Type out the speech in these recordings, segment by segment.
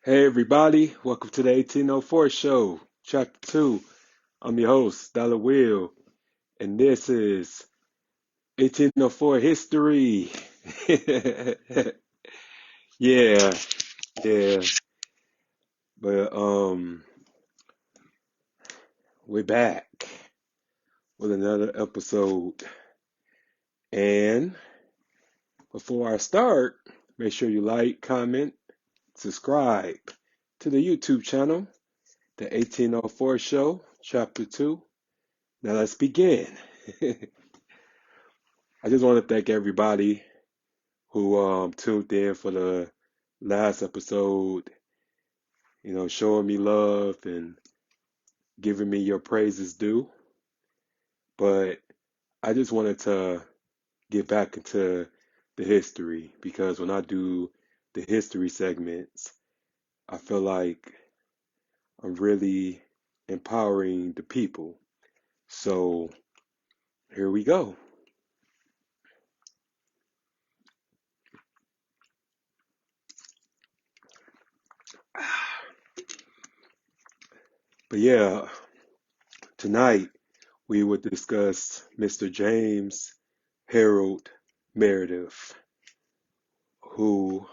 Hey everybody, welcome to the 1804 show, chapter 2. I'm your host, Dollar Will, and this is 1804 history. Yeah, yeah, but we're back with another episode. And before I start, make sure you like, comment, subscribe to the YouTube channel, the 1804 show, chapter 2. Now let's begin. I just want to thank everybody who tuned in for the last episode, showing me love and giving me your praises due. But I just wanted to get back into the history because when I do the history segments, I feel like I'm really empowering the people. So here we go. But yeah, tonight we would discuss Mr. James Harold Meredith, who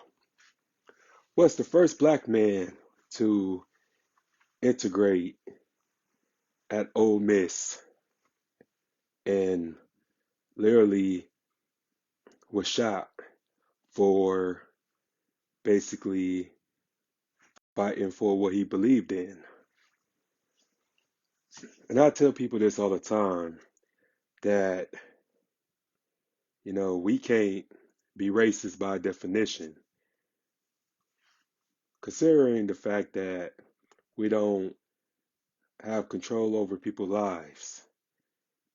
was the first black man to integrate at Ole Miss and literally was shot for basically fighting for what he believed in. And I tell people this all the time that, we can't be racist by definition, considering the fact that we don't have control over people's lives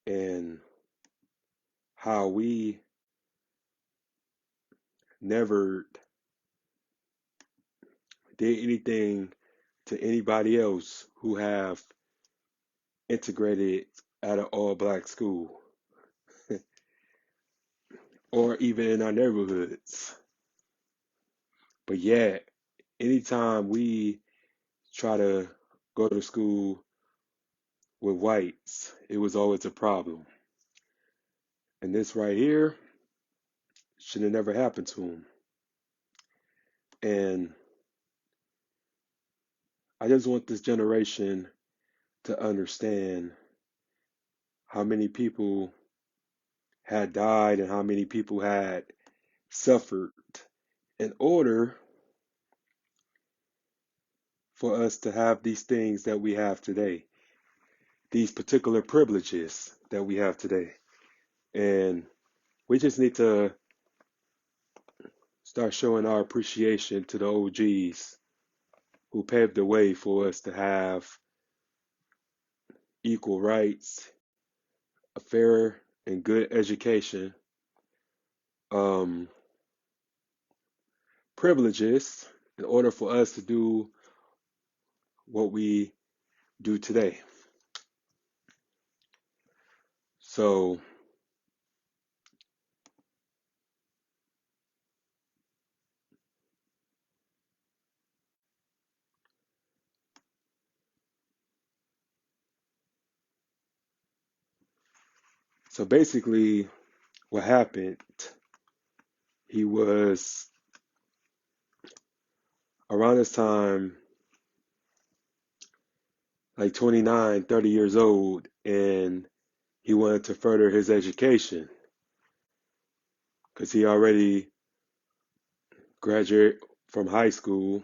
and how we never did anything to anybody else who have integrated at an all black school or even in our neighborhoods. But yet, anytime we try to go to school with whites, it was always a problem. And this right here should have never happened to him. And I just want this generation to understand how many people had died and how many people had suffered in order for us to have these things that we have today, these particular privileges that we have today. And we just need to start showing our appreciation to the OGs who paved the way for us to have equal rights, a fair and good education, um, privileges in order for us to do what we do today. So so basically what happened, he was around this time like 29, 30 years old, and he wanted to further his education because he already graduated from high school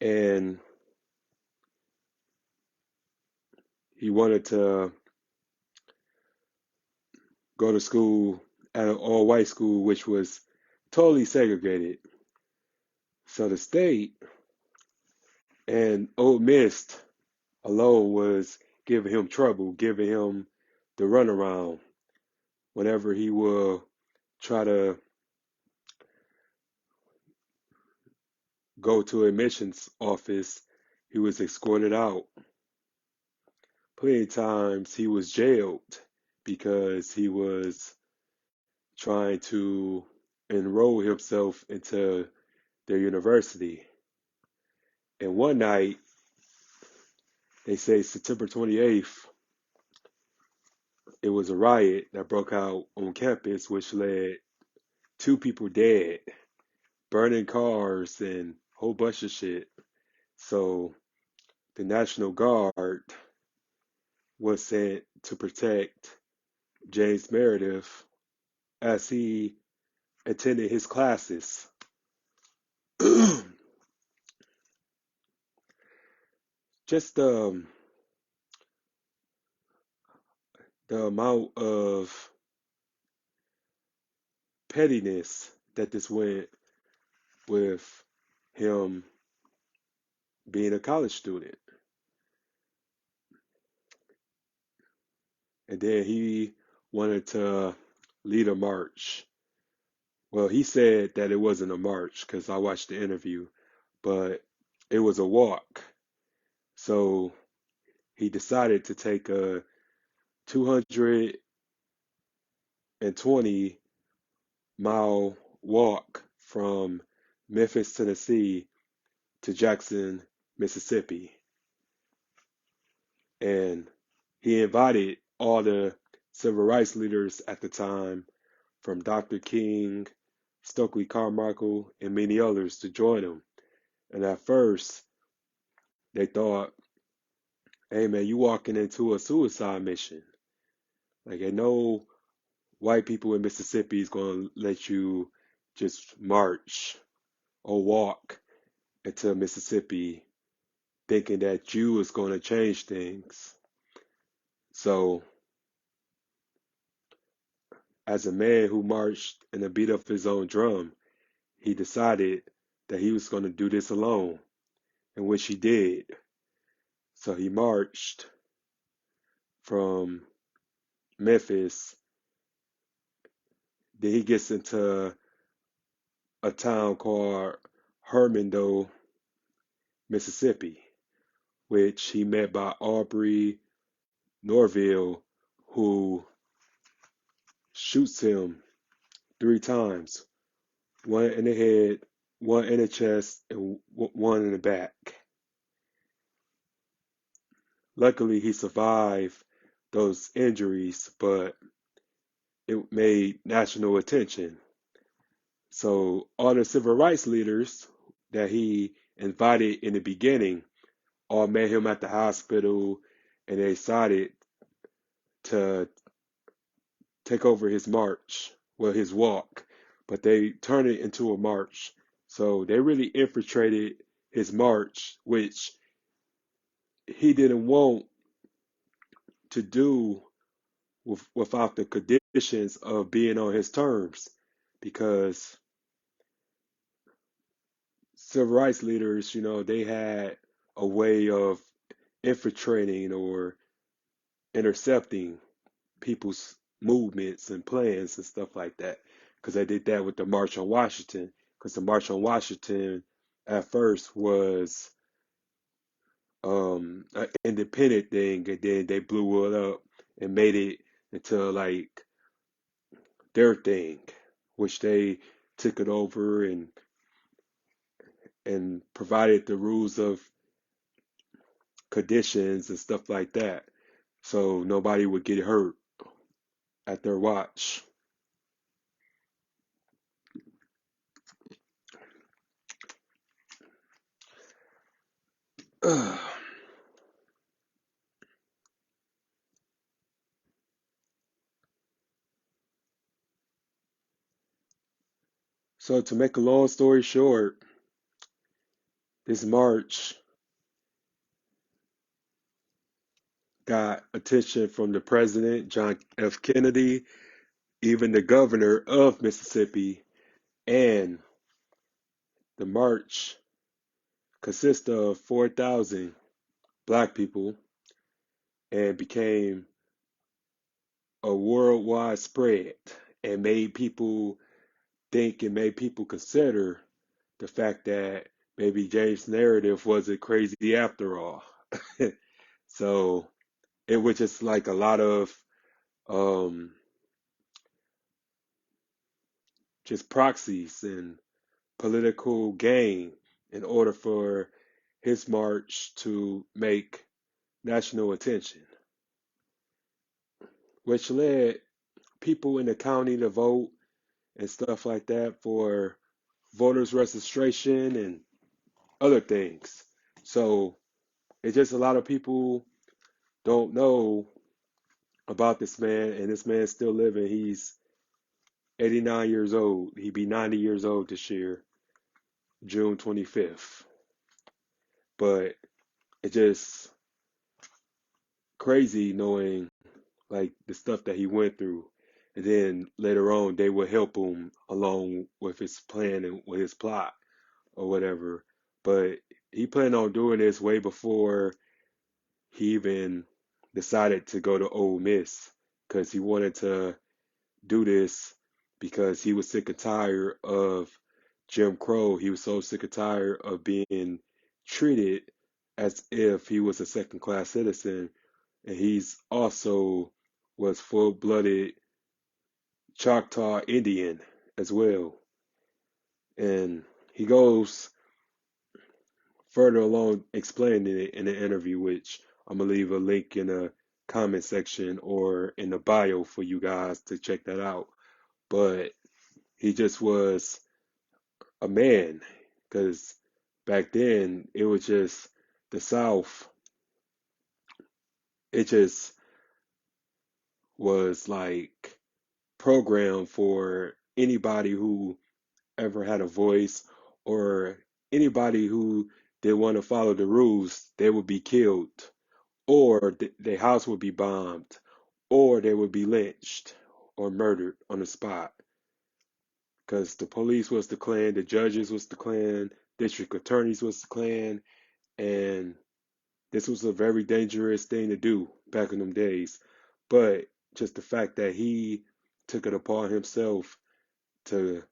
and he wanted to go to school at an all white school, which was totally segregated. So the state and Ole Miss alone was giving him trouble, giving him the runaround whenever he will try to go to admissions office. He was escorted out. Plenty of times he was jailed because he was trying to enroll himself into their university. And one night, they say September 28th, it was a riot that broke out on campus, which led two people dead, burning cars, and a whole bunch of shit. So the National Guard was sent to protect James Meredith as he attended his classes. Just the amount of pettiness that this went with him being a college student. And then he wanted to lead a march. Well, he said that it wasn't a march because I watched the interview, but it was a walk. So he decided to take a 220 mile walk from Memphis, Tennessee to Jackson, Mississippi. And he invited all the civil rights leaders at the time, from Dr. King, Stokely Carmichael, and many others, to join him. And at first, they thought, hey man, you walking into a suicide mission. Like, ain't no white people in Mississippi is going to let you just march or walk into Mississippi thinking that you is going to change things. So, as a man who marched and a beat up his own drum, he decided that he was going to do this alone, in which he did. So he marched from Memphis. Then he gets into a town called Hermondale, Mississippi, which he met by Aubrey Norville, who shoots him 3 times, one in the head, one in the chest, and one in the back. Luckily, he survived those injuries, but it made national attention. So all the civil rights leaders that he invited in the beginning all met him at the hospital, and they decided to take over his march, well, his walk, but they turned it into a march. So they really infiltrated his march, which he didn't want to do without the conditions of being on his terms, because civil rights leaders, they had a way of infiltrating or intercepting people's movements and plans and stuff like that. Because they did that with the March on Washington. Because the March on Washington at first was an independent thing, and then they blew it up and made it into like their thing, which they took it over and provided the rules of conditions and stuff like that, so nobody would get hurt at their watch. So to make a long story short, this march got attention from the president, John F. Kennedy, even the governor of Mississippi, and the march consists of 4,000 black people and became a worldwide spread, and made people think and made people consider the fact that maybe James' narrative wasn't crazy after all. So it was just like a lot of um, just proxies and political gain in order for his march to make national attention, which led people in the county to vote and stuff like that for voters registration and other things. So it's just a lot of people don't know about this man, and this man's still living. He's 89 years old. He'd be 90 years old this year, June 25th. But it's just crazy knowing like the stuff that he went through. And then later on, they would help him along with his plan and with his plot or whatever. But he planned on doing this way before he even decided to go to Ole Miss because he wanted to do this because he was sick and tired of Jim Crow. He was so sick and tired of being treated as if he was a second class citizen. And he's also was full blooded Choctaw Indian as well. And he goes further along explaining it in the interview, which I'm gonna leave a link in the comment section or in the bio for you guys to check that out. But he just was a man because back then it was just the South. It just was like programmed for anybody who ever had a voice or anybody who didn't want to follow the rules, they would be killed or their house would be bombed or they would be lynched or murdered on the spot because the police was the Klan, the judges was the Klan, district attorneys was the Klan, and this was a very dangerous thing to do back in them days. But just the fact that he took it upon himself to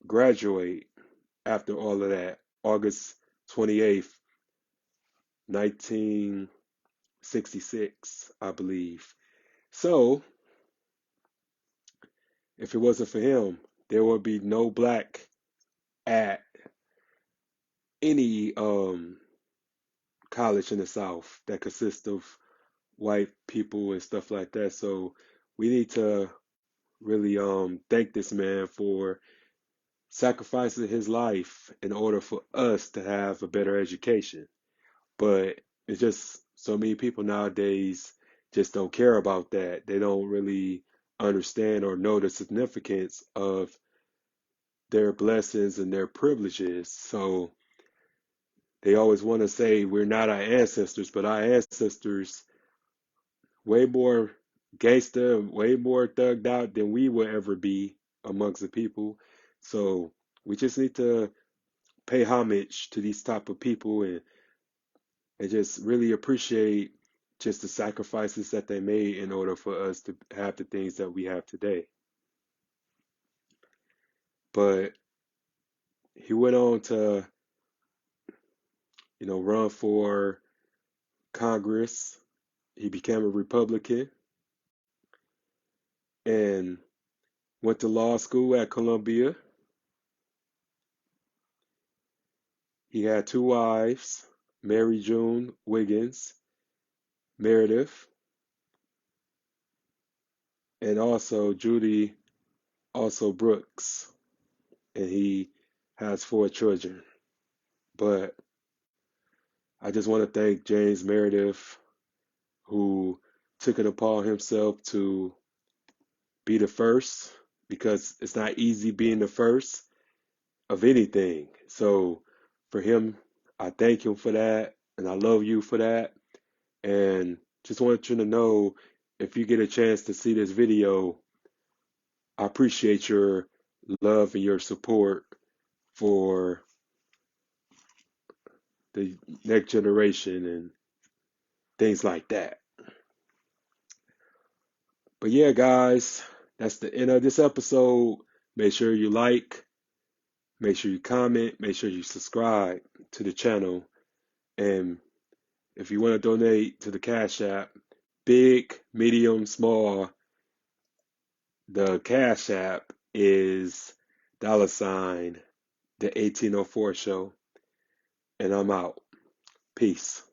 graduate after all of that, August 28th, 1966, I believe. So, if it wasn't for him, there would be no black at any college in the South that consists of white people and stuff like that. So we need to really thank this man for sacrificing his life in order for us to have a better education. But it's just so many people nowadays just don't care about that. They don't really understand or know the significance of their blessings and their privileges. So they always want to say we're not our ancestors, but our ancestors way more gangster, way more thugged out than we will ever be amongst the people. So we just need to pay homage to these type of people and just really appreciate just the sacrifices that they made in order for us to have the things that we have today. But he went on to, run for Congress. He became a Republican and went to law school at Columbia. He had two wives, Mary June Wiggins, Meredith, and also Judy, also Brooks. And he has four children. But I just want to thank James Meredith, who took it upon himself to be the first, because it's not easy being the first of anything. So for him, I thank him for that, and I love you for that. And just want you to know if you get a chance to see this video, I appreciate your love and your support for the next generation and things like that. But yeah, guys, that's the end of this episode. Make sure you like, make sure you comment, make sure you subscribe to the channel. And if you want to donate to the Cash App, big, medium, small, the Cash App is $, the 1804 show, and I'm out. Peace.